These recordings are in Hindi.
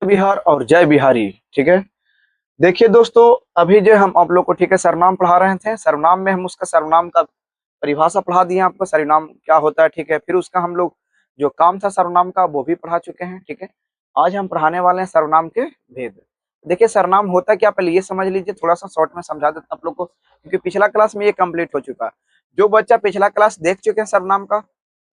बिहार और जय बिहारी। ठीक है, देखिए दोस्तों, अभी जो हम आप लोग को ठीक है सर्वनाम पढ़ा रहे थे। सर्वनाम में हम उसका सर्वनाम का परिभाषा पढ़ा दिए आपको, सर्वनाम क्या होता है। ठीक है, फिर उसका हम लोग जो काम था सर्वनाम का वो भी पढ़ा चुके हैं। ठीक है, आज हम पढ़ाने वाले हैं सर्वनाम के भेद। देखिए सर्वनाम होता क्या, पहले ये समझ लीजिए, थोड़ा सा शॉर्ट में समझा देता आप लोग को, क्योंकि पिछला क्लास में ये कंप्लीट हो चुका है। जो बच्चा पिछला क्लास देख चुके हैं सर्वनाम का,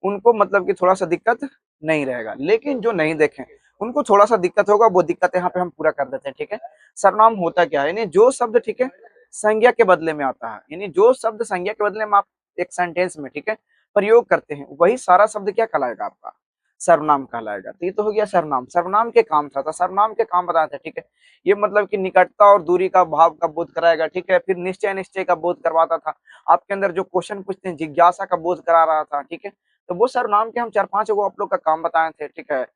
उनको मतलब कि थोड़ा सा दिक्कत नहीं रहेगा, लेकिन जो नहीं देखें उनको थोड़ा सा दिक्कत होगा। वो दिक्कत यहाँ पे हम पूरा कर देते हैं। ठीक है, सर्वनाम होता क्या है, यानी जो शब्द ठीक है संज्ञा के बदले में आता है, यानी जो शब्द संज्ञा के बदले में आप एक सेंटेंस में ठीक है प्रयोग करते हैं, वही सारा शब्द क्या कहलाएगा, आपका सर्वनाम कहलाएगा। तो ये तो हो गया सर्वनाम। सर्वनाम के काम था, तो सर्वनाम के काम बताए थे। ठीक है, ये मतलब कि निकटता और दूरी का भाव का बोध कराएगा। ठीक है, फिर निश्चय निश्चय का बोध करवाता था, आपके अंदर जो क्वेश्चन पूछते हैं जिज्ञासा का बोध करा रहा था। ठीक है, तो वो सर्वनाम के हम 4-5 वो आप लोग का काम बताए थे। ठीक है,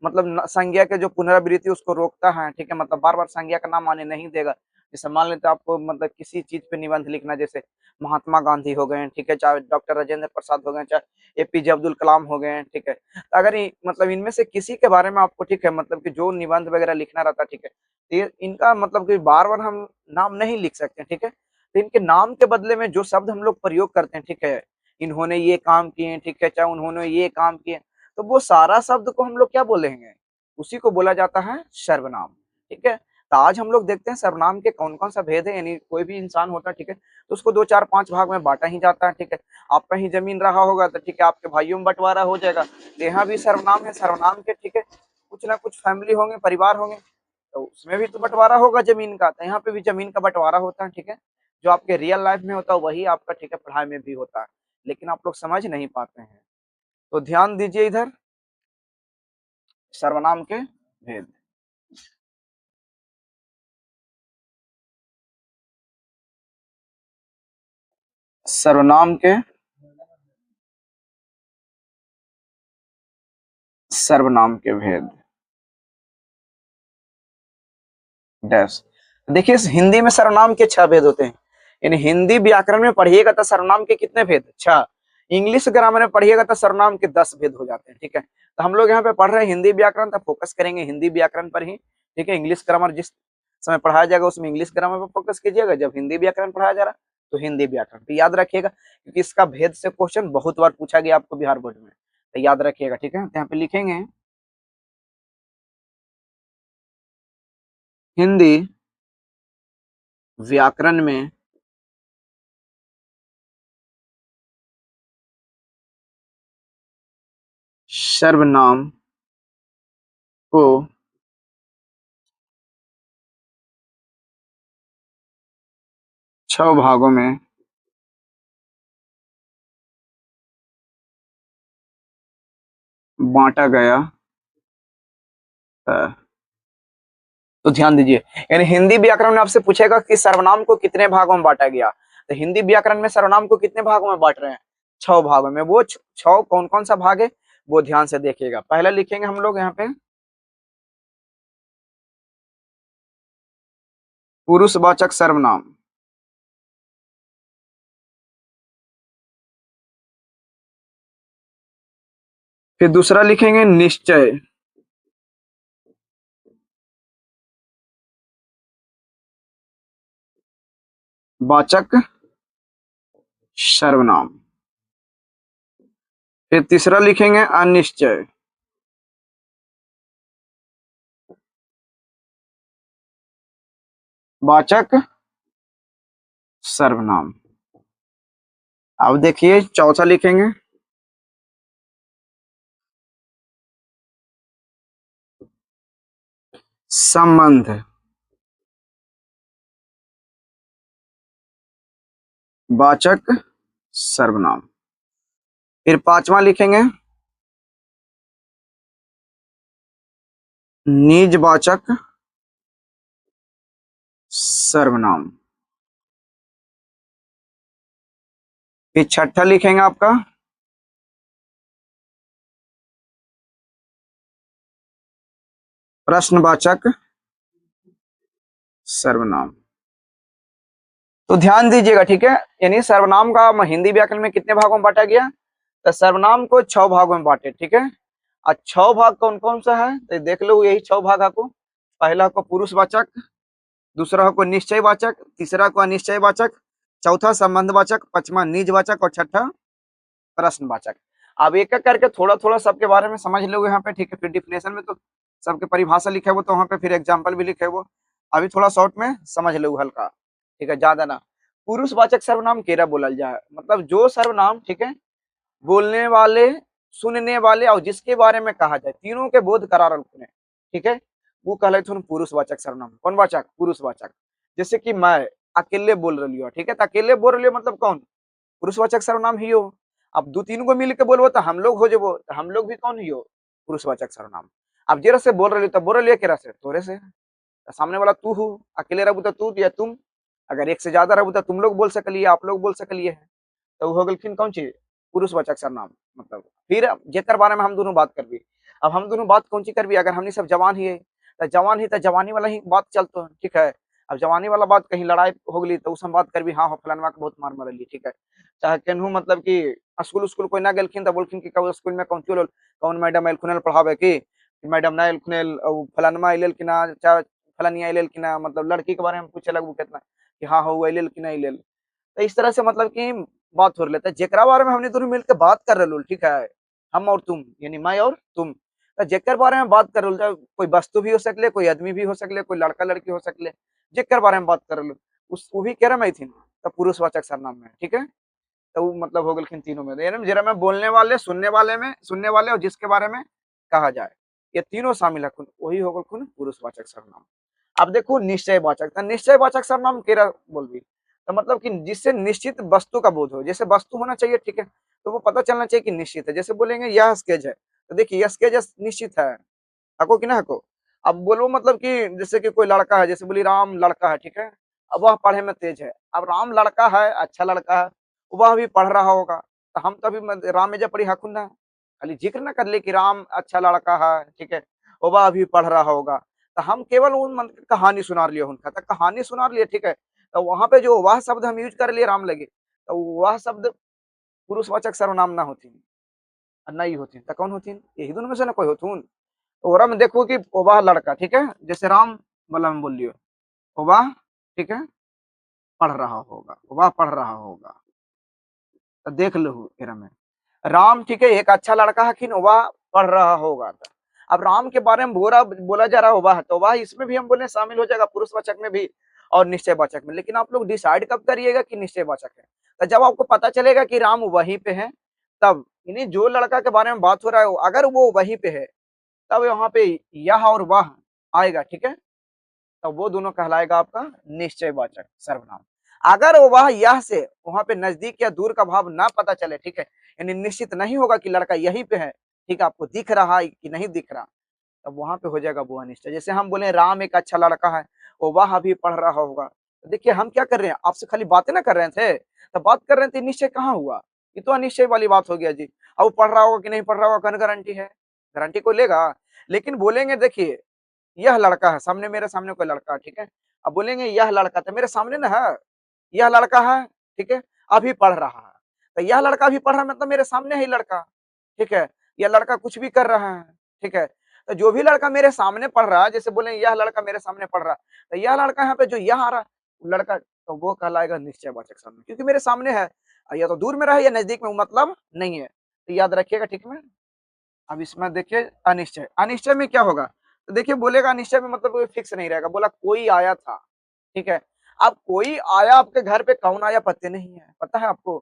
मतलब संज्ञा के जो पुनरावृत्ति उसको रोकता है। ठीक है, मतलब बार बार संज्ञा का नाम आने नहीं देगा। जैसे मान लेते आपको मतलब किसी चीज पे निबंध लिखना, जैसे महात्मा गांधी हो गए, ठीक है, चाहे डॉक्टर राजेंद्र प्रसाद हो गए, चाहे एपीजे अब्दुल कलाम हो गए। ठीक है, तो अगर मतलब इनमें से किसी के बारे में आपको ठीक है मतलब कि जो निबंध वगैरह लिखना रहता है, ठीक है, तो ये इनका मतलब कि बार बार हम नाम नहीं लिख सकते। ठीक है, तो इनके नाम के बदले में जो शब्द हम लोग प्रयोग करते हैं, ठीक है, इन्होंने ये काम किए, ठीक है, चाहे उन्होंने ये काम किए, तो वो सारा शब्द को हम लोग क्या बोलेंगे, उसी को बोला जाता है सर्वनाम। ठीक है, तो आज हम लोग देखते हैं सर्वनाम के कौन कौन सा भेद है। यानी कोई भी इंसान होता है, ठीक है, तो उसको 2 4 5 भाग में बांटा ही जाता है। ठीक है, आपका ही जमीन रहा होगा तो ठीक है आपके भाइयों में बंटवारा हो जाएगा, तो यहाँ भी सर्वनाम है। सर्वनाम के ठीक है कुछ ना कुछ फैमिली होंगे, परिवार होंगे, तो उसमें भी तो बंटवारा होगा जमीन का, तो यहाँ पे भी जमीन का बंटवारा होता है। ठीक है, जो आपके रियल लाइफ में होता है वही आपका ठीक है पढ़ाई में भी होता है, लेकिन आप लोग समझ नहीं पाते हैं। तो ध्यान दीजिए इधर, सर्वनाम के भेद। सर्वनाम के सर्वनाम के भेद डैश। देखिए हिंदी में सर्वनाम के 6 भेद होते हैं, यानी हिंदी व्याकरण में पढ़िएगा तो सर्वनाम के कितने भेद, 6। इंग्लिश ग्रामर में पढ़िएगा तो सर्वनाम के 10 भेद हो जाते हैं। ठीक है, तो हम लोग यहाँ पे पढ़ रहे हैं हिंदी व्याकरण, तो फोकस करेंगे हिंदी व्याकरण पर ही। ठीक है, इंग्लिश ग्रामर जिस समय पढ़ाया जाएगा उसमें इंग्लिश ग्रामर पर फोकस कीजिएगा, जब हिंदी व्याकरण पढ़ाया जा रहा है तो हिंदी व्याकरण। तो याद रखिएगा, क्योंकि इसका भेद से क्वेश्चन बहुत बार पूछा गया आपको बिहार बोर्ड में, तो याद रखिएगा। ठीक है, तो यहाँ पे लिखेंगे हिंदी व्याकरण में सर्वनाम को 6 भागों में बांटा गया है। तो ध्यान दीजिए, यानी हिंदी व्याकरण में आपसे पूछेगा कि सर्वनाम को कितने भागों में बांटा गया, तो हिंदी व्याकरण में सर्वनाम को कितने भागों में बांट रहे हैं, 6 भागों में। वो 6 कौन कौन सा भाग है वो ध्यान से देखिएगा। पहला लिखेंगे हम लोग यहाँ पे पुरुषवाचक सर्वनाम, फिर दूसरा लिखेंगे निश्चय वाचक सर्वनाम, फिर तीसरा लिखेंगे अनिश्चय वाचक सर्वनाम। अब देखिए चौथा लिखेंगे संबंध वाचक सर्वनाम, फिर पांचवा लिखेंगे निजवाचक सर्वनाम, फिर छठा लिखेंगे आपका प्रश्नवाचक सर्वनाम। तो ध्यान दीजिएगा, ठीक है, यानी सर्वनाम का हिंदी व्याकरण में कितने भागों में बांटा गया, तो सर्वनाम को 6 भागों में बांटे। ठीक है, और 6 भाग कौन कौन सा है तो देख लो, यही 6 भाग आपको पहला को पुरुषवाचक, दूसरा को निश्चयवाचक, तीसरा को अनिश्चयवाचक, चौथा संबंधवाचक, पांचवा निजवाचक और छठा प्रश्नवाचक। अब एक एक करके थोड़ा थोड़ा सबके बारे में समझ लोगे यहाँ पे, ठीक है। फिर डिफिनेशन में तो सबके परिभाषा लिखे वो, तो वहाँ पे फिर एग्जाम्पल भी लिखे वो। अभी थोड़ा शॉर्ट में समझ लो हल्का, ठीक है, ज्यादा ना। पुरुषवाचक सर्वनाम केरा बोलल जाए, मतलब जो सर्वनाम, ठीक है, बोलने वाले, सुनने वाले और जिसके बारे में कहा जाए, तीनों के बोध करार, ठीक है, वो कहलाए पुरुषवाचक सर्वनाम। कौन वाचक? पुरुषवाचक। जैसे कि मैं अकेले बोल रही हूँ, ठीक है, तो अकेले बोल रही हो मतलब कौन? पुरुषवाचक सर्वनाम ही हो। अब दो तीन को मिल के बोलबो तो हम लोग हो जबो, तो हम लोग भी कौन ही हो? पुरुषवाचक सर्वनाम। अब जेरा से बोल रही हो तो बोल रही है केरा से? तोरे से। तो सामने वाला तू हो, अकेले रहू तो तू या तुम, अगर एक से ज्यादा रहू तो तुम लोग बोल सकलिए, आप लोग बोल सकलिए है, तो हो गलखिन कौन चीज? पुरुषवाचक सर्वनाम। मतलब फिर जेकर बारे में हम दोनों बात करबी। अब हम दोनों बात कौन सी करबी? अगर हमने सब जवान ही है तो जवान ही, तो जवानी वाला ही बात चलतो है, ठीक है। अब जवानी वाला बात कहीं लड़ाई हो गई तो उस हम बात करबी, हाँ हो फलानवा के बहुत मार मरली, ठीक है। चाहे केनहू मतलब कि स्कूल स्कूल कोई ना गेलखिन तो बोलखिन कि कौ स्कूल में कौन चलो, कौन मैडम एलखुनल पढ़ावे की, मैडम ना एलखुनल फलानमा अइलेल कि ना, चाहे फलानिया अइलेल कि ना, मतलब लड़की के बारे में पूछे लगबू कितना कि हाँ हो अइलेल कि ना अइलेल। तो इस तरह से मतलब कि बात हो लेता है, जेकरा बारे में हमने दोनों मिलकर बात कर रहे, ठीक है, हम और तुम, यानी मैं और तुम। तो जेकर बारे में बात कर रहे, चाहे कोई वस्तु भी हो सकले, कोई आदमी भी हो सकले, कोई लड़का लड़की हो सकले, जेकर बारे में बात कर रहे उस वो भी कह रहा मैं थी, तो पुरुषवाचक सर्वनाम में, ठीक है। तो वो मतलब हो गलखिन तीनों में, यानी जरा में बोलने वाले, सुनने वाले में, सुनने वाले और जिसके बारे में कहा जाए, ये तीनों शामिल है, वही हो गलखिन पुरुषवाचक सर्वनाम। अब देखो निश्चयवाचक, तो निश्चयवाचक सर्वनाम केरा बोलबी, तो मतलब कि जिससे निश्चित वस्तु का बोध हो, जैसे वस्तु होना चाहिए, ठीक है, तो वो पता चलना चाहिए कि निश्चित है। जैसे बोलेंगे यह स्केच है, तो देखिए यह स्केच निश्चित है, हको कि ना हको। अब बोलो मतलब कि जैसे कि कोई लड़का है, जैसे बोली राम लड़का है, ठीक है, अब वह पढ़े में तेज है। अब राम लड़का है, अच्छा लड़का है, वह भी पढ़ रहा होगा, तो हम तो अभी राम में जब पढ़ी हकुन ना, खाली जिक्र ना कर ले कि राम अच्छा लड़का है, ठीक है, वह भी पढ़ रहा होगा, तो हम केवल उन मन कहानी सुना लिए उनका, तो कहानी सुना लिए, ठीक है, तो वहां पे जो वह शब्द हम यूज कर लिए राम लगे, तो वह शब्द पुरुषवाचक सर्वनाम ना होती, नहीं होती, तो कौन होती? यही दोनों में से ना कोई होतून। ओरा में देखो कि ओबा लड़का, ठीक है, जैसे राम वाला में बोल लियो, ओबा, ठीक है, पढ़ रहा होगा, ओबा पढ़ रहा होगा, तो देख लो एरा में राम, ठीक है, एक अच्छा लड़का है कि ओबा पढ़ रहा होगा। अब राम के बारे में बोरा बोला जा रहा होगा, तो वह इसमें भी हम बोले शामिल हो जाएगा, पुरुषवाचक में भी और निश्चयवाचक में। लेकिन आप लोग डिसाइड कब करिएगा कि निश्चयवाचक है? तो जब आपको पता चलेगा कि राम वहीं पे है, तब, यानी जो लड़का के बारे में बात हो रहा है अगर वो वहीं पे है, तब यहाँ पे यह और वह आएगा, ठीक है, तो वो दोनों कहलाएगा आपका निश्चयवाचक सर्वनाम। अगर वह यह से वहां पे नजदीक या दूर का भाव ना पता चले, ठीक है, यानी निश्चित नहीं होगा कि लड़का यहीं पे है, ठीक है, आपको दिख रहा है कि नहीं दिख रहा, तब वहां पे हो जाएगा वो अनिश्चय। जैसे हम बोले राम एक अच्छा लड़का है, वो वह अभी पढ़ रहा होगा, तो देखिए हम क्या कर रहे हैं, आपसे खाली बातें ना कर रहे थे, तो बात कर रहे थे, निश्चय कहाँ हुआ? ये तो अनिश्चय वाली बात हो गया जी। अब वो पढ़ रहा होगा कि नहीं पढ़ रहा होगा, कौन गारंटी है? गारंटी कोई लेगा? लेकिन बोलेंगे देखिए यह लड़का है, सामने मेरे सामने कोई लड़का है, ठीक है, अब बोलेंगे यह लड़का, तो मेरे सामने ना है, यह लड़का है, ठीक है, अभी पढ़ रहा है, तो यह लड़का अभी पढ़ रहा है मतलब मेरे सामने ही लड़का, ठीक है, यह लड़का कुछ भी कर रहा है, ठीक है, तो जो भी लड़का मेरे सामने पढ़ रहा है, जैसे बोले यह लड़का मेरे सामने पढ़ रहा है, तो यह लड़का यहाँ पे जो यह आ रहा है लड़का, तो वो कहलाएगा निश्चयवाचक सर्वनाम, क्योंकि मेरे सामने है, या तो दूर में रहे या नजदीक में, मतलब नहीं है, तो याद रखिएगा, ठीक है। अब इसमें देखिए अनिश्चय, अनिश्चय में क्या होगा, तो देखिए बोलेगा अनिश्चय में मतलब कोई फिक्स नहीं रहेगा, बोला कोई आया था, ठीक है, अब कोई आया आपके घर पे, कौन आया पता नहीं है, पता है आपको?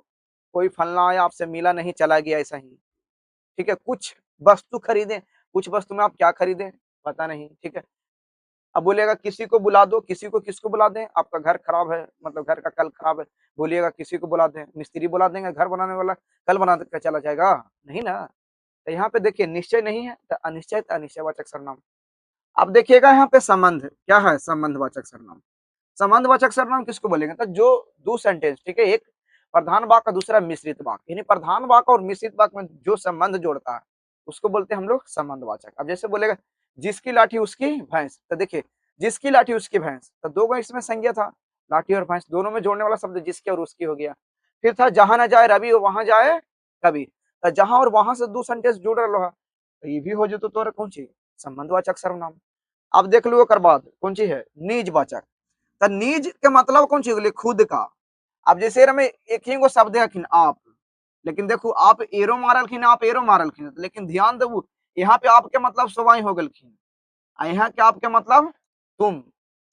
कोई फलना आया, आपसे मिला नहीं, चला गया, ऐसा ही, ठीक है। कुछ वस्तु खरीदे, कुछ वस्तु में आप क्या खरीदे पता नहीं, ठीक है। अब बोलेगा किसी को बुला दो, किसी को किसको बुला दें, आपका घर खराब है, मतलब घर का कल खराब है, बोलिएगा किसी को बुला दें, मिस्त्री बुला देंगे, घर बनाने वाला कल बना के चला जाएगा? नहीं ना। तो यहाँ पे देखिए निश्चय नहीं है, तो अनिश्चय, तो अनिश्चयवाचक सर्वनाम। अब देखिएगा यहाँ पे संबंध क्या है, संबंधवाचक सर्वनाम। संबंधवाचक सर्वनाम किसको बोलेंगे, तो जो दो सेंटेंस, ठीक है, एक प्रधान वाक्य और दूसरा मिश्रित वाक्य, यानी प्रधान वाक्य और मिश्रित वाक्य में जो संबंध जोड़ता है उसको बोलते हैं हम लोग संबंधवाचक। अब जैसे बोलेगा जिसकी लाठी उसकी भैंस, तो देखिए जिसकी लाठी उसकी भैंस, तो दो गो इसमें संज्ञा था, लाठी और भैंस, दोनों में जोड़ने वाला शब्द जिसकी और उसकी हो गया। फिर था जहां न जाए रवि वहां जाए कवि, तो जहां और वहां से दो सेंटेंस जुड़ रहा है, तो ये भी हो जो तो तोरा कौन सी संबंधवाचक सर्वनाम। अब देख लो ओकर बाद कौन चीज है, निजवाचक। तो निज के मतलब कौन चीज, खुद का। अब जैसे में एक ही गो शब्द है आप, लेकिन देखो आप एरो मारलखिन, आप एरो मारलखिन, लेकिन ध्यान देबू यहाँ पे आपके मतलब स्वयं हो गलखिन, यहाँ के आपके मतलब तुम,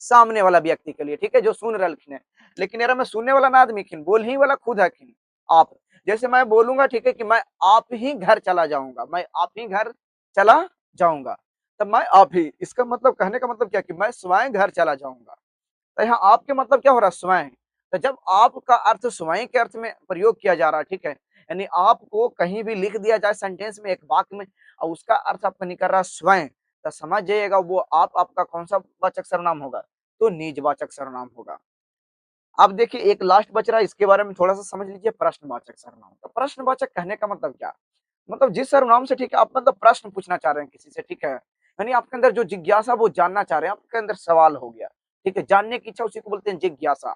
सामने वाला व्यक्ति के लिए, ठीक है, जो सुन रखिन है। लेकिन एरा में सुनने वाला ना आदमी खिन, बोल ही वाला खुद है खिन, आप। जैसे मैं बोलूंगा, ठीक है, कि मैं आप ही घर चला जाऊंगा, मैं आप ही घर चला जाऊंगा, तब मैं आप ही, इसका मतलब कहने का मतलब क्या कि मैं स्वयं घर चला जाऊंगा। तो यहाँ आपके मतलब क्या हो रहा है, स्वयं। तो जब आपका अर्थ स्वयं के अर्थ में प्रयोग किया जा रहा है, ठीक है, यानी आपको कहीं भी लिख दिया जाए सेंटेंस में, एक वाक्य में, और उसका अर्थ आपका निकल रहा है स्वयं, तो समझ जाइएगा वो आप आपका कौन सा वाचक सर्वनाम होगा, तो निजवाचक सर्वनाम होगा। अब देखिए एक लास्ट बच रहा है, इसके बारे में थोड़ा सा समझ लीजिए, प्रश्नवाचक सर्वनाम। तो प्रश्नवाचक कहने का मतलब क्या, मतलब जिस सर्वनाम से, ठीक है, आप मतलब प्रश्न पूछना चाह रहे हैं किसी से, ठीक है, यानी आपके अंदर जो जिज्ञासा वो जानना चाह रहे हैं, आपके अंदर सवाल हो गया, ठीक है, जानने की इच्छा, उसी को बोलते हैं जिज्ञासा।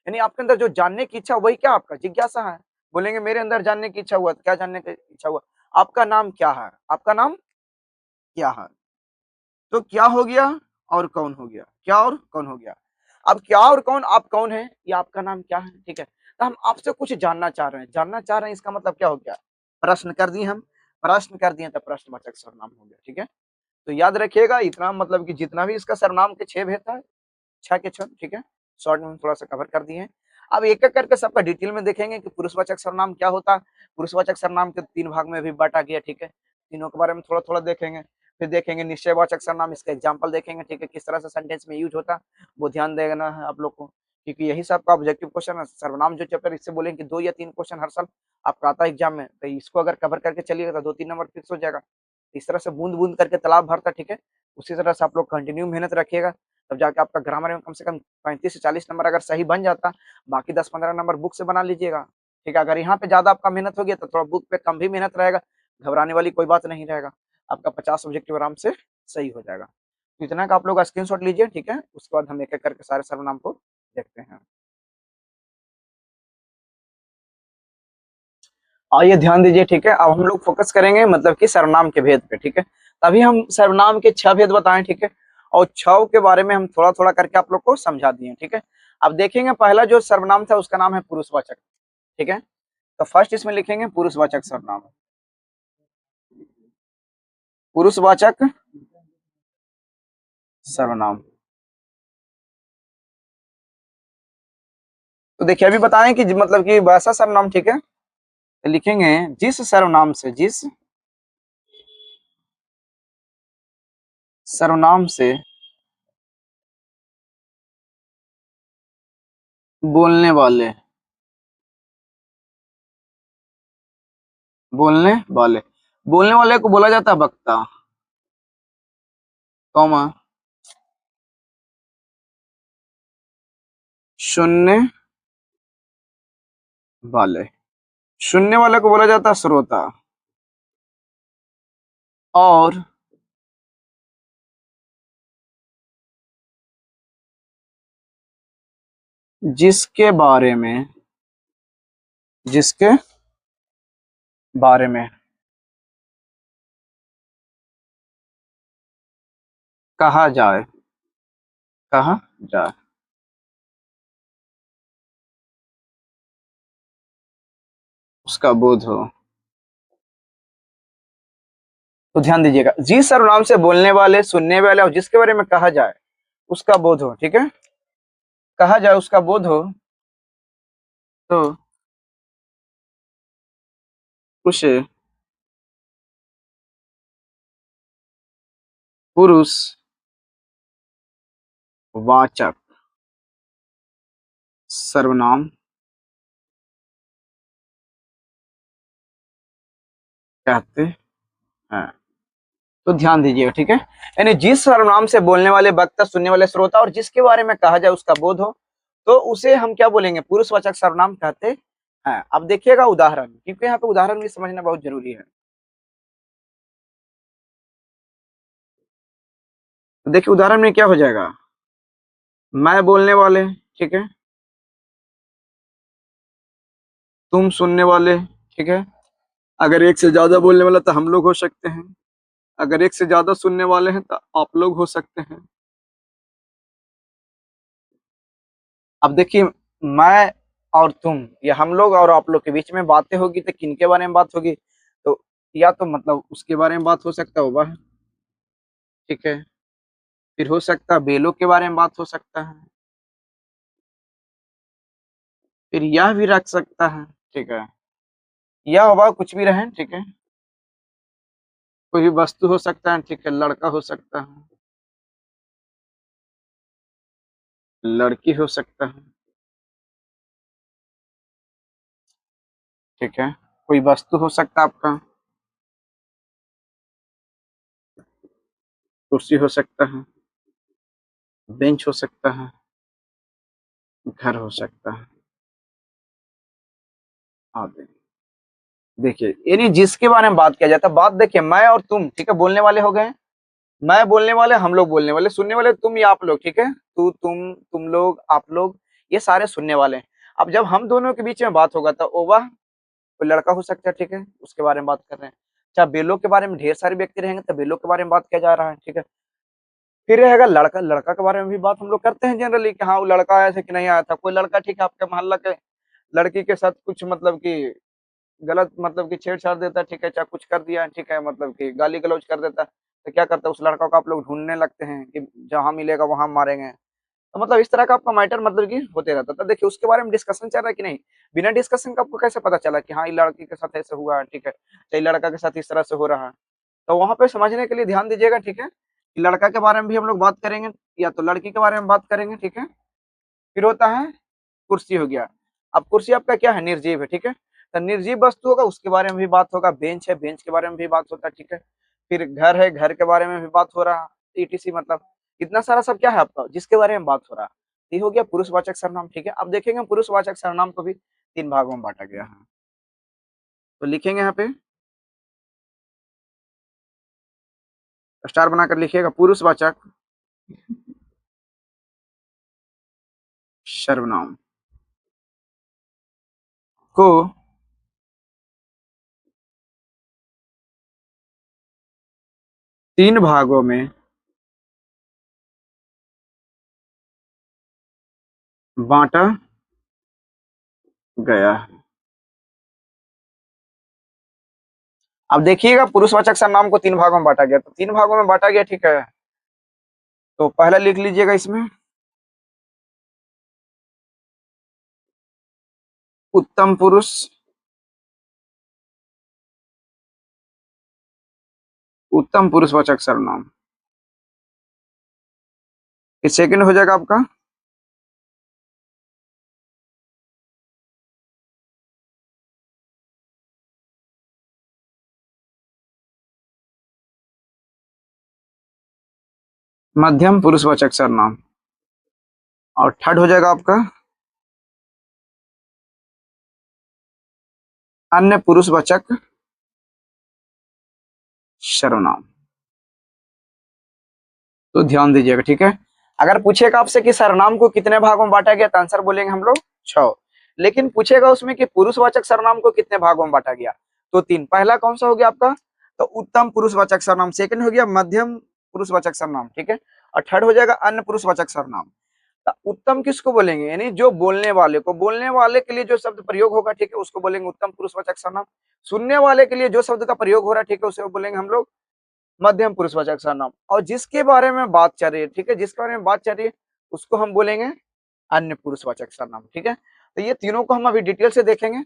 यानी आपके अंदर जो जानने की इच्छा, वही क्या आपका जिज्ञासा है। बोलेंगे मेरे अंदर जानने की इच्छा हुआ, तो क्या जानने की इच्छा हुआ, आपका नाम क्या है, आपका नाम क्या है। तो क्या हो गया और कौन हो गया, क्या और कौन हो गया। अब क्या और कौन, आप कौन है, या आपका नाम क्या है, ठीक है, तो हम आपसे कुछ जानना चाह रहे हैं, जानना चाह रहे हैं, इसका मतलब क्या हो गया, प्रश्न कर दिए हम, प्रश्न कर दिए तो प्रश्नवाचक सर्वनाम हो गया, ठीक है। तो याद रखिएगा इतना, मतलब कि जितना भी इसका सर्वनाम के 6 भेद था, 6 के 6, ठीक है, शॉर्ट में हम थोड़ा सा कवर कर दिए हैं। अब एक एक करके सबका डिटेल में देखेंगे कि पुरुषवाचक सर्वनाम क्या होता है। पुरुषवाचक सर्वनाम के 3 भाग में भी बांटा गया, ठीक है, तीनों के बारे में थोड़ा थोड़ा देखेंगे। फिर देखेंगे निश्चयवाचक सर्वनाम, इसका एग्जाम्पल देखेंगे, ठीक है, किस तरह से सेंटेंस में यूज होता है, वो ध्यान देना है आप लोग को, क्योंकि यही सब आपका ऑब्जेक्टिव क्वेश्चन है। सर्वनाम जो चैप्टर, इससे बोलेंगे कि 2 या 3 क्वेश्चन हर साल आपका आता है एग्जाम में, तो इसको अगर कवर करके चलिएगा तो 2-3 नंबर फिक्स हो जाएगा। इस तरह से बूंद बूंद करके तालाब भरता, ठीक है, उसी तरह से आप लोग कंटिन्यू मेहनत रखिएगा, तब जाके आपका ग्रामर में कम से कम 35 से 40 नंबर अगर सही बन जाता, बाकी 10-15 नंबर बुक से बना लीजिएगा, ठीक है। अगर यहाँ पे ज्यादा आपका मेहनत हो गया तो थोड़ा बुक पे कम भी मेहनत रहेगा, घबराने वाली कोई बात नहीं रहेगा, आपका 50 ऑब्जेक्टिव आराम से सही हो जाएगा। तो इतना का आप लोग स्क्रीनशॉट लीजिए, ठीक है, उसके बाद हम एक एक करके सारे सर्वनाम को देखते हैं। आइए ध्यान दीजिए, ठीक है, अब हम लोग फोकस करेंगे मतलब कि सर्वनाम के भेद पे, ठीक है। तभी हम सर्वनाम के 6 भेद बताएं, ठीक है, और 6 के बारे में हम थोड़ा थोड़ा करके आप लोग को समझा दिए, ठीक है। अब देखेंगे पहला जो सर्वनाम था उसका नाम है पुरुषवाचक, ठीक है। तो फर्स्ट इसमें लिखेंगे पुरुषवाचक सर्वनाम, पुरुषवाचक सर्वनाम। तो देखिए अभी बताएं कि मतलब कि वैसा सर्वनाम, ठीक है, तो लिखेंगे जिस सर्वनाम से, जिस सर्वनाम से बोलने वाले, बोलने वाले, बोलने वाले को बोला जाता है वक्ता, कौमा, सुनने वाले, सुनने वाले को बोला जाता है श्रोता, और जिसके बारे में, जिसके बारे में कहा जाए, कहा जाए, उसका बोध हो। तो ध्यान दीजिएगा, जिस सर्वनाम से बोलने वाले, सुनने वाले और जिसके बारे में कहा जाए उसका बोध हो, ठीक है, कहा जाए उसका बोध हो, तो उसे पुरुष वाचक सर्वनाम कहते हैं। तो ध्यान दीजिएगा, ठीक है, यानी जिस सर्वनाम से बोलने वाले, वक्ता, सुनने वाले, श्रोता और जिसके बारे में कहा जाए उसका बोध हो, तो उसे हम क्या बोलेंगे, पुरुषवाचक सर्वनाम कहते हैं। अब देखिएगा उदाहरण, क्योंकि यहाँ पे उदाहरण भी समझना बहुत जरूरी है। तो देखिए उदाहरण में क्या हो जाएगा, मैं बोलने वाले, ठीक है, तुम सुनने वाले, ठीक है, अगर एक से ज्यादा बोलने वाला तो हम लोग हो सकते हैं, अगर एक से ज्यादा सुनने वाले हैं तो आप लोग हो सकते हैं, अब देखिए, मैं और तुम, या हम लोग और आप लोग के बीच में बातें होगी तो किनके बारे में बात होगी? तो या तो मतलब उसके बारे में बात हो सकता होगा, ठीक है, फिर हो सकता है बेलों के बारे में बात हो सकता है, फिर यह भी रख सकता है, ठीक है, या होगा कुछ भी रहे, ठीक है, कोई भी वस्तु हो सकता है, ठीक है, लड़का हो सकता है, लड़की हो सकता है, ठीक है, कोई वस्तु हो सकता है आपका, कुर्सी हो सकता है, बेंच हो सकता है, घर हो सकता है, आदि। देखिए, यानी जिसके बारे में बात किया जाता है, बात देखिए, मैं और तुम, ठीक है, बोलने वाले हो गए, मैं बोलने वाले, हम लोग बोलने वाले, सुनने वाले तुम या आप लोग, ठीक है, तू, तुम लोग, आप लोग, ये सारे सुनने वाले हैं। अब जब हम दोनों के बीच में बात होगा तो ओ वाह, कोई लड़का हो सकता है, ठीक है, उसके बारे में बात कर रहे हैं। अच्छा, बेलों के बारे में ढेर सारे व्यक्ति रहेंगे तो बेलों के बारे में बात किया जा रहा है, ठीक है। फिर रहेगा लड़का, लड़का के बारे में भी बात हम लोग करते हैं जनरली कि हाँ वो लड़का आया था कि नहीं आया था, कोई लड़का, ठीक है, आपके मोहल्ला के लड़की के साथ कुछ मतलब कि गलत मतलब कि छेड़छाड़ देता है, ठीक है, चाहे कुछ कर दिया है, ठीक है, मतलब कि गाली गलौज कर देता है, तो क्या करता है, उस लड़का को आप लोग ढूंढने लगते हैं कि जहाँ मिलेगा वहां मारेंगे। तो मतलब इस तरह का आपका मैटर मतलब कि होते रहता था। देखिए, उसके बारे में डिस्कशन चल रहा है कि नहीं, बिना डिस्कशन का आपको कैसे पता चला कि हाँ ये लड़की के साथ ऐसे हुआ है, ठीक है, तो ये लड़का के साथ इस तरह से हो रहा है। तो वहां पे समझने के लिए ध्यान दीजिएगा, ठीक है, कि लड़का के बारे में भी हम लोग बात करेंगे, या तो लड़की के बारे में बात करेंगे, ठीक है। फिर होता है कुर्सी, हो गया। अब कुर्सी आपका क्या है, निर्जीव है, ठीक है, तो निर्जीव वस्तु होगा उसके बारे में भी बात होगा, बेंच है, बेंच के बारे में भी बात होता है, ठीक है। फिर घर है, घर के बारे में भी बात हो रहा है, ईटीसी मतलब इतना सारा सब क्या है आपका जिसके बारे में बात हो रहा है। ये हो गया पुरुषवाचक सर्वनाम, ठीक है। अब देखेंगे पुरुषवाचक सर्वनाम को भी 3 भागों में बांटा गया है। तो लिखेंगे यहाँ पे, स्टार बनाकर लिखिएगा, पुरुषवाचक सर्वनाम को 3 भागों में बांटा गया है। अब देखिएगा, पुरुषवाचक सर्वनाम को 3 भागों में बांटा गया, तो 3 भागों में बांटा गया, ठीक है। तो पहला लिख लीजिएगा इसमें, उत्तम पुरुष, उत्तम पुरुषवाचक सर्वनाम। फिर सेकंड हो जाएगा आपका मध्यम पुरुषवाचक सर्वनाम। और थर्ड हो जाएगा आपका अन्य पुरुषवाचक सर्वनाम। तो ध्यान दीजिएगा, ठीक है। अगर पूछेगा आपसे कि सर्वनाम को कितने भागों में बांटा गया, तो आंसर बोलेंगे हम लोग 6। लेकिन पूछेगा उसमें कि पुरुषवाचक सर्वनाम को कितने भागों में बांटा गया, तो 3। पहला कौन सा हो गया आपका, तो उत्तम पुरुषवाचक सर्वनाम। सेकंड हो गया मध्यम पुरुषवाचक सर्वनाम, ठीक है। और थर्ड हो जाएगा अन्य पुरुषवाचक सर्वनाम। तो उत्तम किसको बोलेंगे, यानी जो बोलने वाले को, बोलने वाले के लिए जो शब्द प्रयोग होगा, ठीक है, उसको बोलेंगे उत्तम पुरुषवाचक सर्वनाम। सुनने वाले के लिए जो शब्द का प्रयोग हो रहा है, ठीक है, उसे बोलेंगे हम लोग मध्यम पुरुषवाचक सर्वनाम। और जिसके बारे में बात चल रही है, ठीक है, जिसके बारे में बात चल रही है, उसको हम बोलेंगे अन्य पुरुषवाचक सर्वनाम, ठीक है। तो ये तीनों को हम अभी डिटेल से देखेंगे,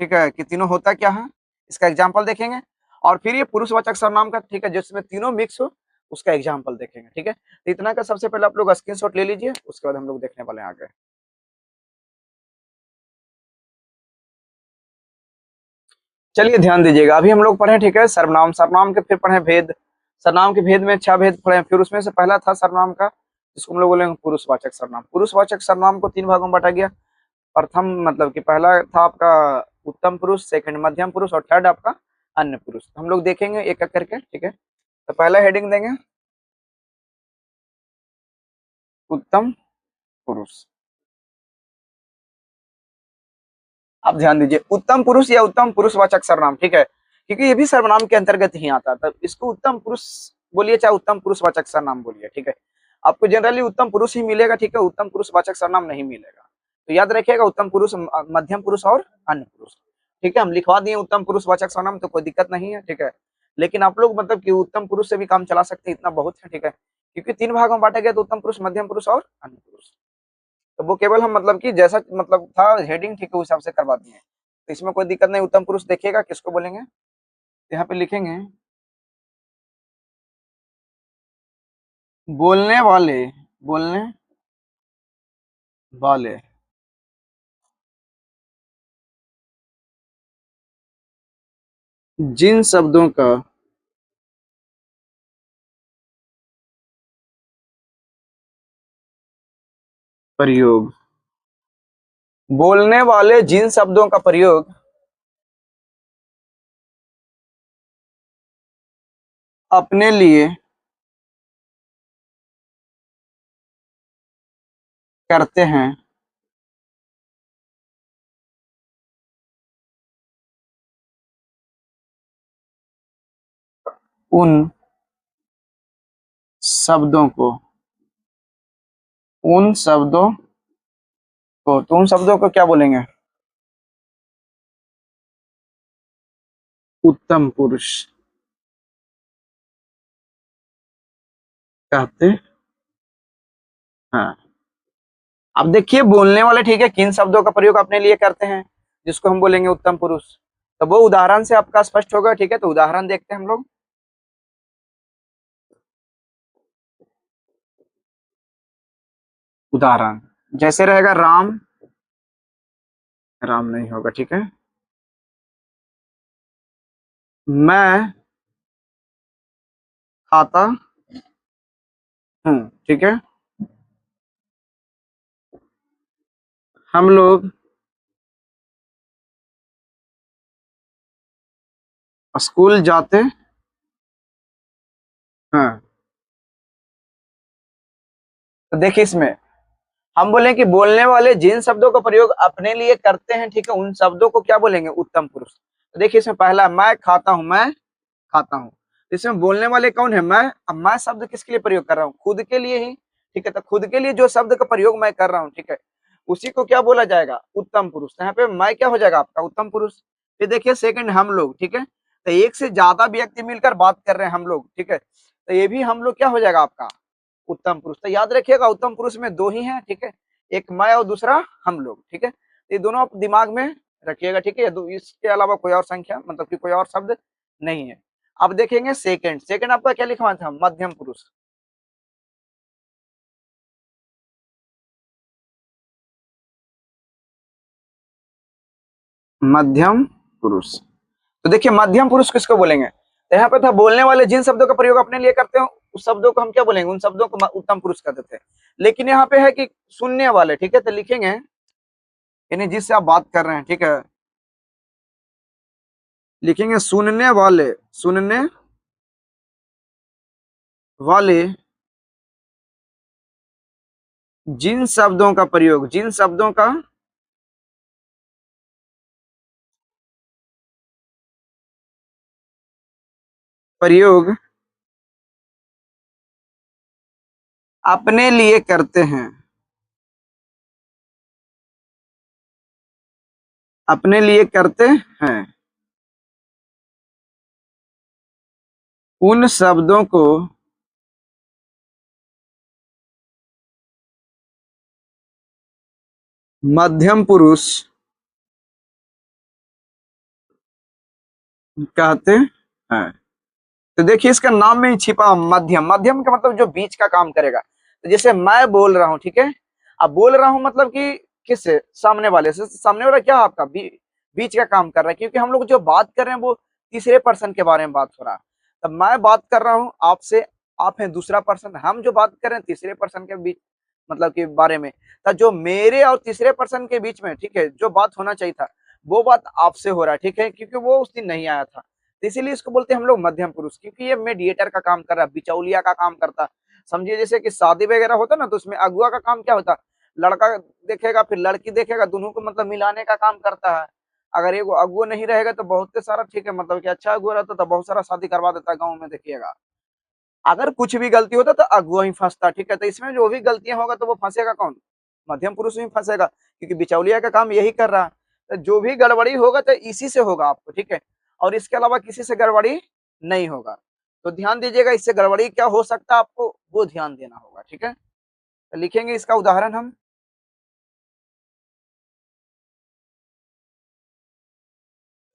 ठीक है, कि तीनों होता क्या है, इसका एग्जाम्पल देखेंगे। और फिर ये पुरुषवाचक सर्वनाम का, ठीक है, जिसमें तीनों मिक्स हो, उसका एग्जाम्पल देखेंगे, ठीक है। तो इतना का सबसे पहले आप लोग स्क्रीनशॉट ले लीजिए, उसके बाद हम लोग देखने वाले हैं आगे। चलिए ध्यान दीजिएगा, अभी हम लोग पढ़े, ठीक है, सर्वनाम, सर्वनाम के फिर पढ़े भेद। सर्वनाम के भेद में 6 भेद पढ़े, फिर उसमें से पहला था सर्वनाम का, जिसको हम लोग बोलेंगे पुरुषवाचक सर्वनाम। पुरुषवाचक सर्वनाम को 3 भागों में बांटा गया। प्रथम मतलब कि पहला था आपका उत्तम पुरुष, सेकंड मध्यम पुरुष, और थर्ड आपका अन्य पुरुष। हम लोग देखेंगे एक एक करके, ठीक है। तो पहला हेडिंग देंगे उत्तम पुरुष। आप ध्यान दीजिए, उत्तम पुरुष या उत्तम पुरुषवाचक सर्वनाम, ठीक है, क्योंकि ये भी सर्वनाम के अंतर्गत ही आता है। तो इसको उत्तम पुरुष बोलिए चाहे उत्तम पुरुषवाचक सर्वनाम बोलिए, ठीक है। आपको जनरली उत्तम पुरुष ही मिलेगा, ठीक है, उत्तम पुरुष वाचक सर्वनाम नहीं मिलेगा। तो याद रखिएगा उत्तम पुरुष, मध्यम पुरुष और अन्य पुरुष, ठीक है। हम लिखवा दिए उत्तम पुरुष वाचक सर्वनाम, तो कोई दिक्कत नहीं है, ठीक है। लेकिन आप लोग मतलब कि उत्तम पुरुष से भी काम चला सकते हैं, इतना बहुत है, ठीक है, क्योंकि 3 भागों में बांटा गया, तो उत्तम पुरुष, मध्यम पुरुष और अन्य पुरुष। तो वो केवल हम मतलब कि जैसा मतलब था हेडिंग, ठीक है, उस हिसाब से करवा दिए। तो इसमें कोई दिक्कत नहीं। उत्तम पुरुष देखिएगा किसको बोलेंगे, यहाँ पे लिखेंगे बोलने वाले, बोलने वाले जिन शब्दों का प्रयोग, बोलने वाले जिन शब्दों का प्रयोग अपने लिए करते हैं, उन शब्दों को, उन शब्दों तो उन शब्दों को क्या बोलेंगे, उत्तम पुरुष कहते हैं। अब देखिए बोलने वाले, ठीक है, किन शब्दों का प्रयोग अपने लिए करते हैं, जिसको हम बोलेंगे उत्तम पुरुष। तो वो उदाहरण से आपका स्पष्ट होगा, ठीक है। तो उदाहरण देखते हैं हम लोग। उदाहरण जैसे रहेगा राम, राम नहीं होगा, ठीक है। मैं खाता हूँ, ठीक है। हम लोग स्कूल जाते हैं। तो देखिए इसमें हम बोले कि बोलने वाले जिन शब्दों का प्रयोग अपने लिए करते हैं, ठीक है, उन शब्दों को क्या बोलेंगे, उत्तम पुरुष। तो देखिए इसमें पहला मैं खाता हूं, मैं खाता हूं। इसमें बोलने वाले कौन है, मैं। अब मैं शब्द किसके लिए प्रयोग कर रहा हूँ, खुद के लिए ही, ठीक है। तो खुद के लिए जो शब्द का प्रयोग मैं कर रहा हूँ, ठीक है, उसी को क्या बोला जाएगा, उत्तम पुरुष। तो यहाँ पे मैं क्या हो जाएगा आपका, उत्तम पुरुष। फिर देखिए सेकंड हम लोग, ठीक है। तो एक से ज्यादा व्यक्ति मिलकर बात कर रहे हैं हम लोग, ठीक है, तो ये भी हम लोग क्या हो जाएगा आपका उत्तम पुरुष। तो याद रखिएगा उत्तम पुरुष में दो ही हैं, ठीक है, एक मैं और दूसरा हम लोग, ठीक है। तो ये दोनों आप दिमाग में रखिएगा, ठीक है। इसके अलावा कोई और संख्या मतलब कि कोई और शब्द नहीं है। अब देखेंगे सेकंड, सेकंड आपका क्या लिखवा था, मध्यम पुरुष। मध्यम पुरुष। तो देखिए मध्यम पुरुष किसको बोलेंगे, तो यहाँ पे था बोलने वाले जिन शब्दों का प्रयोग अपने लिए करते हो, उस शब्दों को हम क्या बोलेंगे, उन शब्दों को उत्तम पुरुष कहते थे। लेकिन यहाँ पे है कि सुनने वाले, ठीक है, तो लिखेंगे यानी जिससे आप बात कर रहे हैं, ठीक है, लिखेंगे सुनने वाले, सुनने वाले जिन शब्दों का प्रयोग, जिन शब्दों का प्रयोग अपने लिए करते हैं, अपने लिए करते हैं, उन शब्दों को मध्यम पुरुष कहते हैं। तो देखिए इसका नाम में ही छिपा मध्यम, मध्यम का मतलब जो बीच का काम करेगा। तो जैसे मैं बोल रहा हूँ, ठीक है, अब बोल रहा हूँ मतलब कि किससे, सामने वाले से। सामने वाला क्या आपका बीच का काम कर रहा है, क्योंकि हम लोग जो बात कर रहे हैं वो तीसरे पर्सन के बारे में बात हो रहा है। तब मैं बात कर रहा हूँ आपसे, आप हैं दूसरा पर्सन, हम जो बात कर रहे हैं तीसरे पर्सन के बीच मतलब के बारे में। तो जो मेरे और तीसरे पर्सन के बीच में, ठीक है, जो बात होना चाहिए था वो बात आपसे हो रहा है, ठीक है, क्योंकि वो उस दिन नहीं आया था। तो इसीलिए इसको बोलते हैं हम लोग मध्यम पुरुष, क्योंकि ये मेडिएटर का काम कर रहा है, बिचौलिया का काम करता है। समझिए जैसे कि शादी वगैरह होता ना, तो उसमें अगुआ का काम क्या होता है, लड़का देखेगा फिर लड़की देखेगा, दोनों को मतलब मिलाने का काम करता है। अगर एगो अगुआ नहीं रहेगा तो बहुत सारा, ठीक है, मतलब कि अच्छा अगुआ रहता तो बहुत सारा शादी करवा देता गाँव में, देखिएगा। अगर कुछ भी गलती होता तो अगुआ ही फंसता, ठीक है। तो इसमें जो भी गलतियां होगा तो वो फंसेगा कौन? मध्यम पुरुष ही फंसेगा, क्योंकि बिचौलिया का काम यही कर रहा है। तो जो भी गड़बड़ी होगा तो इसी से होगा आपको, ठीक है। और इसके अलावा किसी से गड़बड़ी नहीं होगा। तो ध्यान दीजिएगा, इससे गड़बड़ी क्या हो सकता है आपको वो ध्यान देना होगा, ठीक है। तो लिखेंगे इसका उदाहरण हम।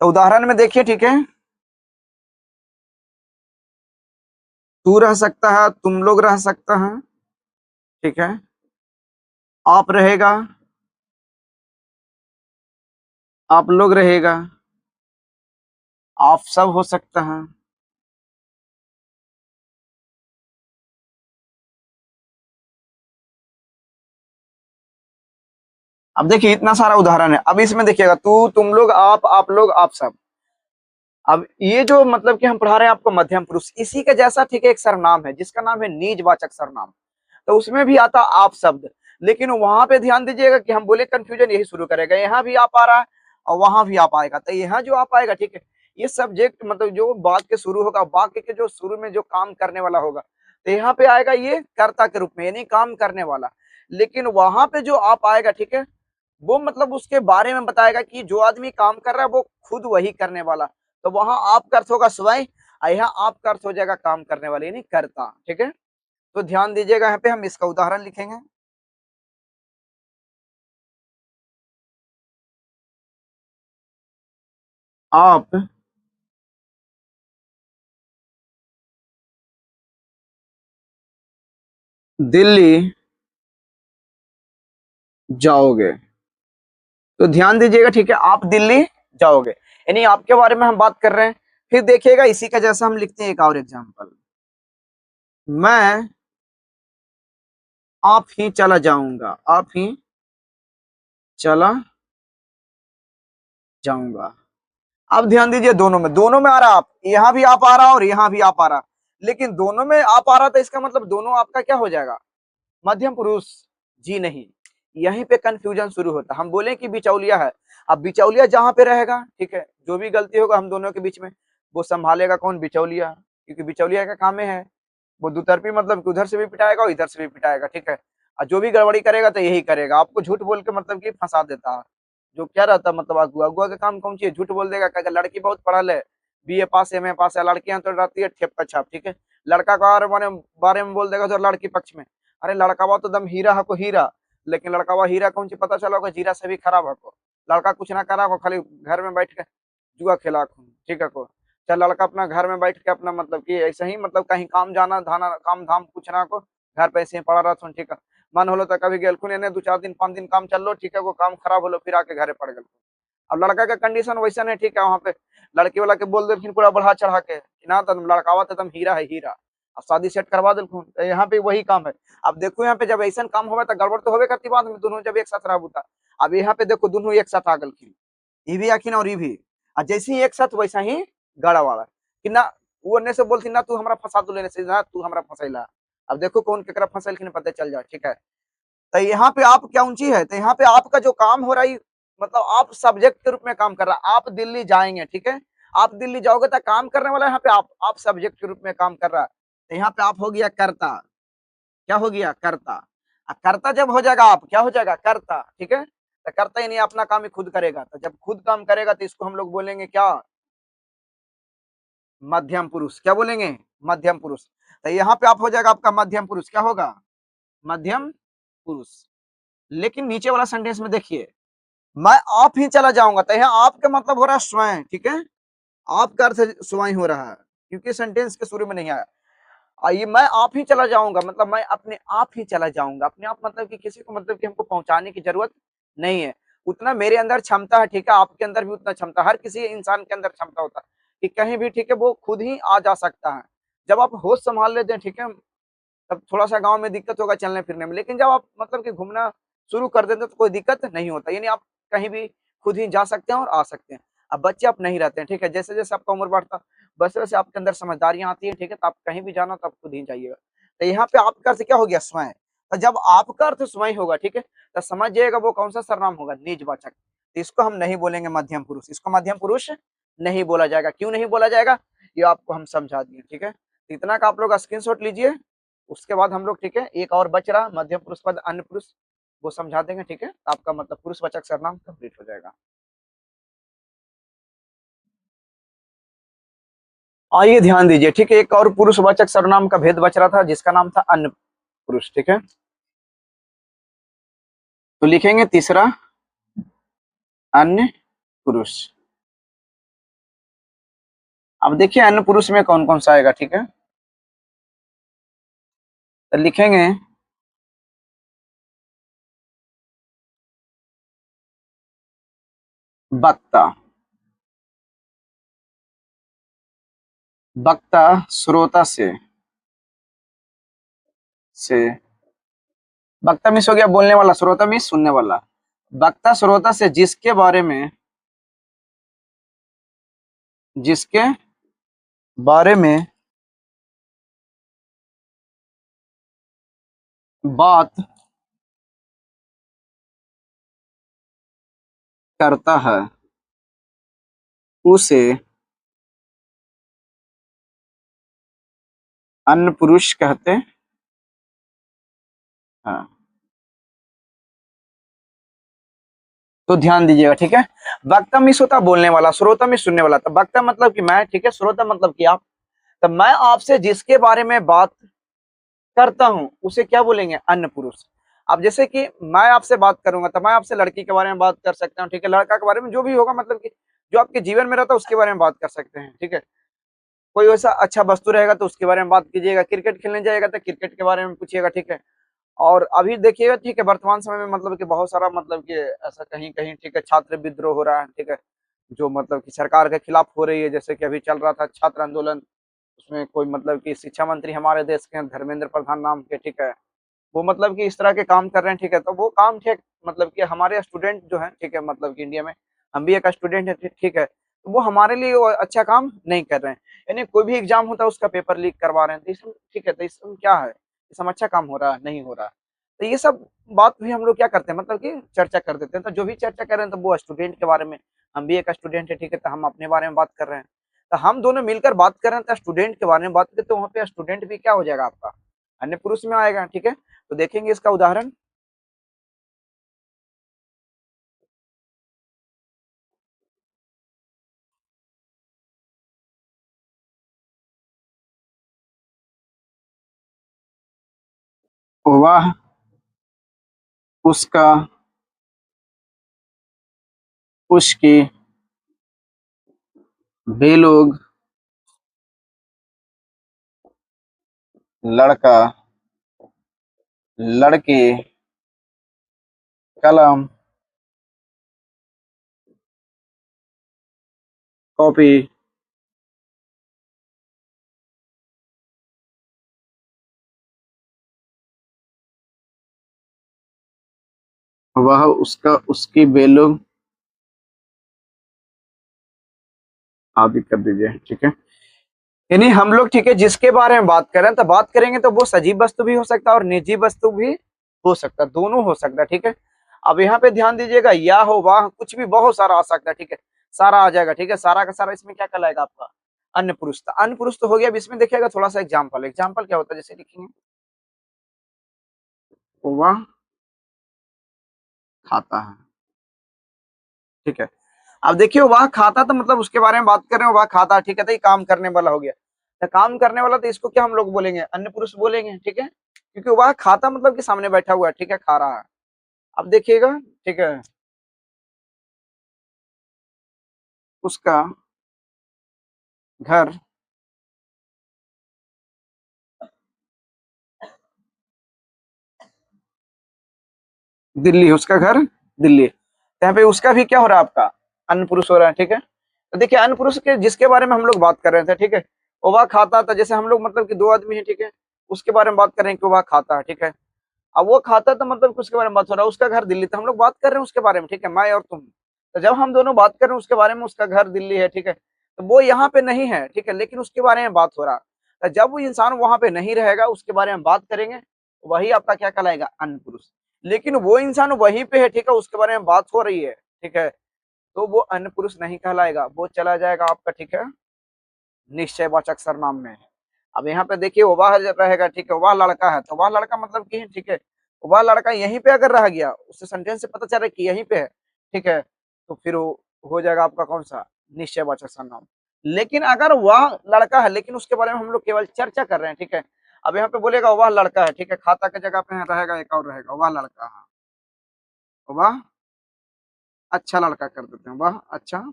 तो उदाहरण में देखिए, ठीक है, तू रह सकता है, तुम लोग रह सकता है, ठीक है, आप रहेगा, आप लोग रहेगा, आप सब हो सकता है। अब देखिए इतना सारा उदाहरण है। अब इसमें देखिएगा, तू, तुम लोग, आप लोग, आप सब। अब ये जो मतलब कि हम पढ़ा रहे हैं आपको मध्यम पुरुष, इसी के जैसा, ठीक है, एक सर्वनाम है जिसका नाम है निजवाचक सर्वनाम। तो उसमें भी आता आप शब्द, लेकिन वहां पे ध्यान दीजिएगा कि हम बोले कंफ्यूजन यही शुरू करेगा, यहाँ भी आप आ रहा है और वहां भी आप आएगा। तो यहाँ जो आप आएगा, ठीक है, ये सब्जेक्ट मतलब जो वाक्य के शुरू होगा, वाक्य के जो शुरू में जो काम करने वाला होगा, तो यहाँ पे आएगा ये कर्ता के रूप में, यानी काम करने वाला। लेकिन वहां पे जो आप आएगा, ठीक है, वो मतलब उसके बारे में बताएगा कि जो आदमी काम कर रहा है वो खुद वही करने वाला। तो वहां आप का अर्थ होगा स्वयं, और यहाँ आप का अर्थ हो जाएगा काम करने वाले, यानी कर्ता, ठीक है। तो ध्यान दीजिएगा, यहाँ पे हम इसका उदाहरण लिखेंगे। आप दिल्ली जाओगे। तो ध्यान दीजिएगा, ठीक है, आप दिल्ली जाओगे, यानी आपके बारे में हम बात कर रहे हैं। फिर देखिएगा इसी का जैसा हम लिखते हैं एक और एग्जांपल, मैं आप ही चला जाऊंगा, आप ही चला जाऊंगा। अब ध्यान दीजिए, दोनों में आ रहा, आप यहाँ भी आप आ रहा और यहाँ भी आप आ रहा, लेकिन दोनों में आप आ रहा था, इसका मतलब दोनों आपका क्या हो जाएगा? मध्यम पुरुष। जी नहीं, यहीं पे कंफ्यूजन शुरू होता। हम बोले कि बिचौलिया है, अब बिचौलिया जहां पे रहेगा, ठीक है, जो भी गलती होगा हम दोनों के बीच में, वो संभालेगा कौन? बिचौलिया, क्योंकि बिचौलिया का काम है वो दुतरफी, मतलब कि उधर से भी पिटाएगा और इधर से भी पिटाएगा, ठीक है। और जो भी गड़बड़ी करेगा तो यही करेगा, आपको झूठ बोल के मतलब कि फंसा देता है। जो क्या रहता है मतलब अगुआ, अगुआ का काम कौन चीज? झूठ बोल देगा, कहेगा लड़की बहुत पढ़ल है, बीए पास, एमए पास है, लड़कियां तो रहती है ठेप का छाप, ठीक है। लड़का का बारे में बोल देगा तो लड़की पक्ष में, अरे लड़कावा तो दम हीरा है को हीरा, लेकिन लड़कावा हीरा कौन सी पता चला होगा, जीरा से भी खराब है को। लड़का कुछ ना करा को, खाली घर में बैठ के जुआ खेला को, ठीक है को। चाहे लड़का अपना घर में बैठ के अपना मतलब कि ऐसे ही मतलब कहीं काम जाना धाना काम धाम कुछ ना को, घर पे ऐसे ही पड़ा रहा, ठीक है। मन होलो तो कभी गेलखुन एने 2 4 दिन 5 दिन काम चल लो, ठीक है, वो काम खराब होलो फिर आके घरे पड़ गए। अब लड़का का कंडीशन वैसा नहीं, ठीक है, वहां पे लड़की वाला के बोल दे पूरा बढ़ा चढ़ा के कि ना तुम लड़कावा तो तुम हीरा है हीरा, अब शादी सेट करवा दिलखुन। तो यहाँ पे वही काम है। अब देखो यहाँ पे जब ऐसा काम होगा तो गड़बड़ तो होबे करती बात में, दोनों जब एक साथ रहा था। अब यहाँ पे देखो दोनों एक साथ आ गलखिन, ये भी आखिन और ये भी, और जैसे ही एक साथ वैसा ही गड़ा वाला कि ना, वो ने से बोलती ना तू हमारा फंसा तू लेने से ना तू हमारा फंसैला। अब देखो कौन केकरा फंसैलखिन पता चल जाए, ठीक है। तो यहाँ पे आप क्या ऊंची है, तो यहाँ पे आपका जो काम हो रहा है मतलब आप सब्जेक्ट के रूप में काम कर रहा है, आप दिल्ली जाएंगे, ठीक है। आप दिल्ली जाओगे तो काम करने वाला यहाँ पे आप सब्जेक्ट के रूप में काम कर रहा है। तो यहाँ पे आप हो गया कर्ता, क्या हो गया? कर्ता। कर्ता जब हो जाएगा आप क्या हो जाएगा? कर्ता, ठीक है। तो कर्ता यानी अपना काम ही खुद करेगा, तो जब खुद काम करेगा तो इसको हम लोग बोलेंगे क्या? मध्यम पुरुष। क्या बोलेंगे? मध्यम पुरुष। तो यहाँ पे आप हो जाएगा आपका मध्यम पुरुष, क्या होगा? मध्यम पुरुष। लेकिन नीचे वाला सेंटेंस में देखिए, मैं आप ही चला जाऊंगा, तो यहाँ आपका मतलब हो रहा है स्वयं, ठीक है। आपका अर्थ स्वयं हो रहा है, क्योंकि सेंटेंस के शुरू में नहीं आया। आइए, मैं आप ही चला जाऊंगा मतलब मैं अपने आप ही चला जाऊंगा, अपने आप मतलब कि किसी को मतलब कि हमको पहुंचाने की जरूरत नहीं है। उतना मेरे अंदर क्षमता है, ठीक है, आपके अंदर भी उतना क्षमता, हर किसी इंसान के अंदर क्षमता होता है कि कहीं भी, ठीक है, वो खुद ही आ जा सकता है। जब आप होश संभाल लेते हैं, ठीक है, तब थोड़ा-सा गाँव में दिक्कत होगा चलने फिरने में, लेकिन जब आप मतलब कि घूमना शुरू कर देते हैं तो कोई दिक्कत नहीं होता, यानी आप कहीं भी खुद ही जा सकते हैं और आ सकते हैं। अब बच्चे आप नहीं रहते हैं, ठीक है, जैसे-जैसे आपका उम्र बढ़ता, वैसे-वैसे आपके अंदर समझदारियाँ आती हैं, ठीक है, तो आप कहीं भी जाना तो आप खुद ही जाइएगा। तो यहाँ पे आपका अर्थ क्या हो गया? स्वयं। तो जब आपका अर्थ स्वयं होगा, ठीक है, तो समझिएगा वो कौन-सा सर्वनाम होगा? निजवाचक। तो इसको हम नहीं बोलेंगे मध्यम पुरुष, इसको मध्यम पुरुष नहीं बोला जाएगा। क्यों नहीं बोला जाएगा? ये आपको हम समझा दिए, ठीक है। इतना का आप लोग स्क्रीनशॉट लीजिए। उसके बाद हम लोग ठीक है एक और बच रहा मध्यम पुरुष पद अन्य पुरुष, वो समझा देंगे। ठीक है, आपका मतलब पुरुषवाचक सर्वनाम कंप्लीट हो जाएगा। आइए ध्यान दीजिए। ठीक है, एक और पुरुषवाचक सर्वनाम का भेद बच रहा था जिसका नाम था अन्य पुरुष। ठीक है, तो लिखेंगे तीसरा अन्य पुरुष। अब देखिए अन्य पुरुष में कौन कौन सा आएगा। ठीक है, तो लिखेंगे वक्ता। वक्ता श्रोता से वक्ता मिस हो गया बोलने वाला, श्रोता मिस सुनने वाला। वक्ता श्रोता से जिसके बारे में बात करता है उसे अन्य पुरुष कहते हैं। तो ध्यान दीजिएगा। ठीक है, वक्ता मिस होता बोलने वाला, श्रोता मिस सुनने वाला। तो वक्ता मतलब कि मैं, ठीक है, श्रोता मतलब कि आप। तो मैं आपसे जिसके बारे में बात करता हूं उसे क्या बोलेंगे? अन्य पुरुष। अब जैसे कि मैं आपसे बात करूंगा तो मैं आपसे लड़की के बारे में बात कर सकता हूँ। ठीक है, लड़का के बारे में जो भी होगा, मतलब कि जो आपके जीवन में रहता है उसके बारे में बात कर सकते हैं। ठीक है, कोई वैसा अच्छा वस्तु रहेगा तो उसके बारे में बात कीजिएगा, क्रिकेट खेलने जाएगा तो क्रिकेट के बारे में पूछिएगा। ठीक है, और अभी देखिएगा, ठीक है, वर्तमान समय में मतलब कि बहुत सारा मतलब कि ऐसा कहीं कहीं, ठीक है, छात्र विद्रोह हो रहा है। ठीक है, जो मतलब कि सरकार के खिलाफ हो रही है, जैसे कि अभी चल रहा था छात्र आंदोलन। उसमें कोई मतलब कि शिक्षा मंत्री हमारे देश के हैं, धर्मेंद्र प्रधान नाम के। ठीक है, वो मतलब कि इस तरह के काम कर रहे हैं। ठीक है, तो वो काम ठीक मतलब कि हमारे स्टूडेंट जो है, ठीक है, मतलब कि इंडिया में हम भी एक स्टूडेंट है। ठीक है, तो वो हमारे लिए वो अच्छा काम नहीं कर रहे हैं। यानी कोई भी एग्जाम होता है उसका पेपर लीक करवा रहे हैं, तो इसमें ठीक है, तो इसमें क्या है? इसमें अच्छा काम हो रहा है? नहीं हो रहा है। तो ये सब बात भी हम लोग क्या करते हैं, मतलब कि चर्चा कर देते हैं। तो जो भी चर्चा कर रहे हैं तो वो स्टूडेंट के बारे में, हम भी एक स्टूडेंट है। ठीक है, तो हम अपने बारे में बात कर रहे हैं। तो हम दोनों मिलकर बात कर रहे हैं तो स्टूडेंट के बारे में बात करते, तो वहाँ पे स्टूडेंट भी क्या हो जाएगा आपका? अन्य पुरुष में आएगा। ठीक है, तो देखेंगे इसका उदाहरण। वह उसका उसकी वे लोग लड़का लड़के कलम कॉपी वह उसका उसकी वे लोग आदि कर दीजिए। ठीक है, यानी हम लोग, ठीक है, जिसके बारे में बात करें तो बात करेंगे तो वो सजीव वस्तु भी हो सकता है और निर्जीव वस्तु भी हो सकता है, दोनों हो सकता है। ठीक है, अब यहाँ पे ध्यान दीजिएगा, या हो वाह कुछ भी बहुत सारा आ सकता है। ठीक है, सारा आ जाएगा। ठीक है, सारा का सारा इसमें क्या कहलाएगा आपका? अन्य पुरुष। तो अन्य पुरुष तो हो गया। अब इसमें देखिएगा थोड़ा सा एग्जाम्पल। एग्जाम्पल क्या होता है, जैसे लिखेंगे वह खाता है। ठीक है, अब देखिए वह खाता तो मतलब उसके बारे में बात कर रहे हो, वह खाता। ठीक है, तो ये काम करने वाला हो गया। तो काम करने वाला तो इसको क्या हम लोग बोलेंगे? अन्य पुरुष बोलेंगे। ठीक है, क्योंकि वह खाता मतलब कि सामने बैठा हुआ है। ठीक है, खा रहा है। अब देखिएगा, ठीक है, उसका घर दिल्ली है। उसका घर दिल्ली है। तो यहाँ पे उसका भी क्या हो रहा है आपका? अन्य पुरुष हो रहा है। ठीक है, तो देखिए अन्य पुरुष के जिसके बारे में हम लोग बात कर रहे थे। ठीक है, वो वह खाता था। जैसे हम लोग मतलब कि दो आदमी है। ठीक है, उसके बारे में बात कर रहे हैं कि वह खाता है। ठीक है, अब वो खाता तो मतलब कि उसके बारे में बात हो रहा है, उसका घर दिल्ली, तो हम लोग बात कर रहे हैं उसके बारे में। ठीक है, मैं और तुम। तो जब हम दोनों बात कर रहे हैं उसके बारे में, उसका घर दिल्ली है। ठीक है, तो वो यहाँ पे नहीं है। ठीक है, लेकिन उसके बारे में बात हो रहा है। तो जब वो इंसान वहां पे नहीं रहेगा, उसके बारे में बात करेंगे, वही आपका क्या कहलाएगा? अन्य पुरुष। लेकिन वो इंसान वहीं पे है। ठीक है, उसके बारे में बात हो रही है। ठीक है, तो वो अन्य पुरुष नहीं कहलाएगा, वो चला जाएगा आपका, ठीक है, निश्चयवाचक सर्वनाम में। अब यहाँ पे देखिए वह रहेगा, ठीक है, वह लड़का है, तो वह लड़का मतलब कि ठीक है, वह लड़का यहीं पे अगर रह गया, उससे सेंटेंस से पता चल रहा है कि यहीं पे है, ठीक है, तो फिर वो हो जाएगा आपका कौन सा निश्चयवाचक सर्वनाम। लेकिन अगर वह लड़का है लेकिन उसके बारे में हम लोग केवल चर्चा कर रहे हैं, ठीक है, अब यहाँ पे बोलेगा वह लड़का है, ठीक है, खाता की जगह पे रहेगा एक और रहेगा वह लड़का है, वह अच्छा लड़का कर देते हैं, वह अच्छा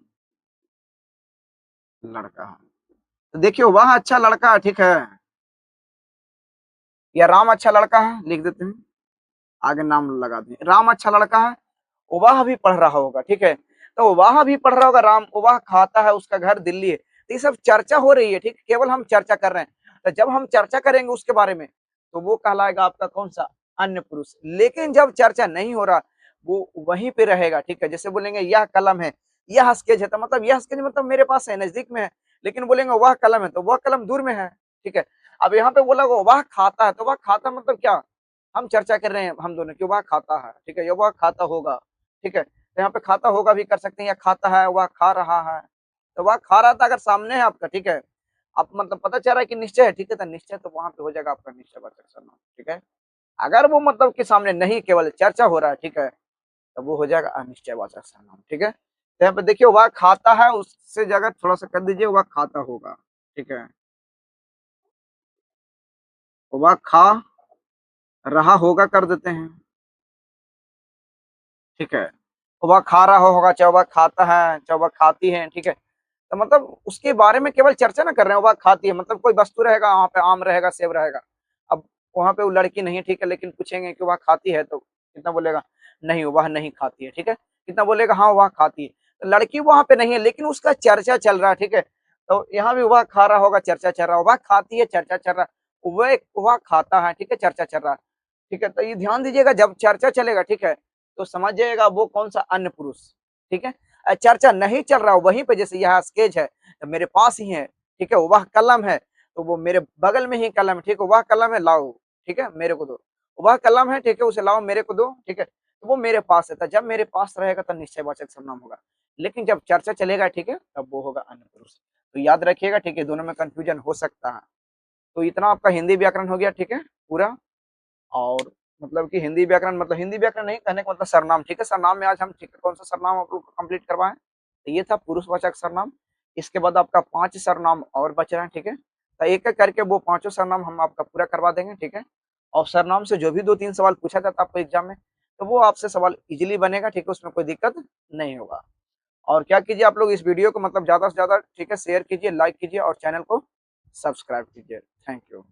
लड़का है। तो देखिए वह अच्छा लड़का है, ठीक है, या राम अच्छा लड़का है लिख देते हैं, आगे नाम लगा दें, राम अच्छा लड़का है, वह भी पढ़ रहा होगा, ठीक है, तो वह भी पढ़ रहा होगा, राम वह खाता है, उसका घर दिल्ली है, तो ये सब चर्चा हो रही है, ठीक, केवल हम चर्चा कर रहे हैं, तो जब हम चर्चा करेंगे उसके बारे में तो वो कहलाएगा आपका कौन सा अन्य पुरुष। लेकिन जब चर्चा नहीं हो रहा वो वहीं पे रहेगा, ठीक है, जैसे बोलेंगे यह कलम है, यह स्केच है, तो मतलब यह स्केच मतलब मेरे पास है, नजदीक में है, लेकिन बोलेंगे वह कलम है तो वह कलम दूर में है, ठीक है। अब यहाँ पे बोला वह खाता है, तो वह खाता मतलब क्या, हम चर्चा कर रहे हैं हम दोनों कि वह खाता है, ठीक है, या वह खाता होगा, ठीक है, तो यहाँ पे खाता होगा भी कर सकते हैं, या खाता है, वह खा रहा है, तो वह खा रहा था अगर सामने है आपका, ठीक है, आप मतलब पता चल रहा है कि निश्चय है, ठीक है, तो निश्चय तो वहां पे हो जाएगा आपका निश्चयवाचक सर्वनाम, ठीक है। अगर वो मतलब कि सामने नहीं केवल चर्चा हो रहा है, ठीक है, तो वो हो जाएगा अनिश्चयवाचक सर्वनाम, ठीक है। तो यहाँ पे देखिए वह खाता है, उससे जगह थोड़ा सा कर दीजिए वह खाता होगा, ठीक है, वह खा रहा होगा कर देते हैं, ठीक है, वह खा रहा होगा, चाहे वह खाता है चाहे वह खाती है, ठीक है, तो मतलब उसके बारे में केवल चर्चा ना कर रहे हैं, वह खाती है मतलब कोई वस्तु रहेगा वहां पे, आम रहेगा, सेब रहेगा, अब वहां पे वो लड़की नहीं है, ठीक है, लेकिन पूछेंगे कि वह खाती है तो कितना बोलेगा नहीं वह नहीं खाती है, ठीक है, कितना बोलेगा हाँ वह खाती है, तो लड़की वहां पे नहीं है लेकिन उसका चर्चा चल रहा है, ठीक है, तो यहाँ भी वह खा रहा होगा, चर्चा चल रहा है, वह खाती है चर्चा चल रहा है, वह खाता है, ठीक है, चर्चा चल रहा है, ठीक है, तो ये ध्यान दीजिएगा जब चर्चा चलेगा, ठीक है, तो समझ जाइएगा वो कौन सा अन्य पुरुष, ठीक है। चर्चा नहीं चल रहा वहीं पे, जैसे यहाँ स्केच है तो मेरे पास ही है, ठीक है, वह कलम है तो वो मेरे बगल में ही कलम है, ठीक है, वह कलम है लाओ, ठीक है, मेरे को दो, वह कलम है, ठीक है, उसे लाओ मेरे को दो, ठीक है, तो वो मेरे पास है, तो जब मेरे पास रहेगा तो निश्चयवाचक सर्वनाम होगा, लेकिन जब चर्चा चलेगा, ठीक है, तब वो होगा अन्य पुरुष। तो याद रखिएगा, ठीक है, दोनों में कंफ्यूजन हो सकता है। तो इतना आपका हिंदी व्याकरण हो गया, ठीक है, पूरा। और मतलब कि हिंदी व्याकरण मतलब हिंदी व्याकरण नहीं कहने का मतलब सर्वनाम, ठीक है, सर्वनाम में आज हम ठीक है कौन सा सर्वनाम आप लोग कंप्लीट करवाएं, तो ये था पुरुषवाचक सर्वनाम। इसके बाद आपका 5 सर्वनाम और बच रहे हैं, ठीक है, तो एक एक करके वो पांचों सर्वनाम हम आपका पूरा करवा देंगे, ठीक है। और सर्वनाम से जो भी 2-3 सवाल पूछा जाता है आपको एग्जाम में, तो वो आपसे सवाल इजीली बनेगा, ठीक है, उसमें कोई दिक्कत नहीं होगा। और क्या कीजिए आप लोग इस वीडियो को मतलब ज्यादा से ज्यादा, ठीक है, शेयर कीजिए, लाइक कीजिए और चैनल को सब्सक्राइब कीजिए। Thank you.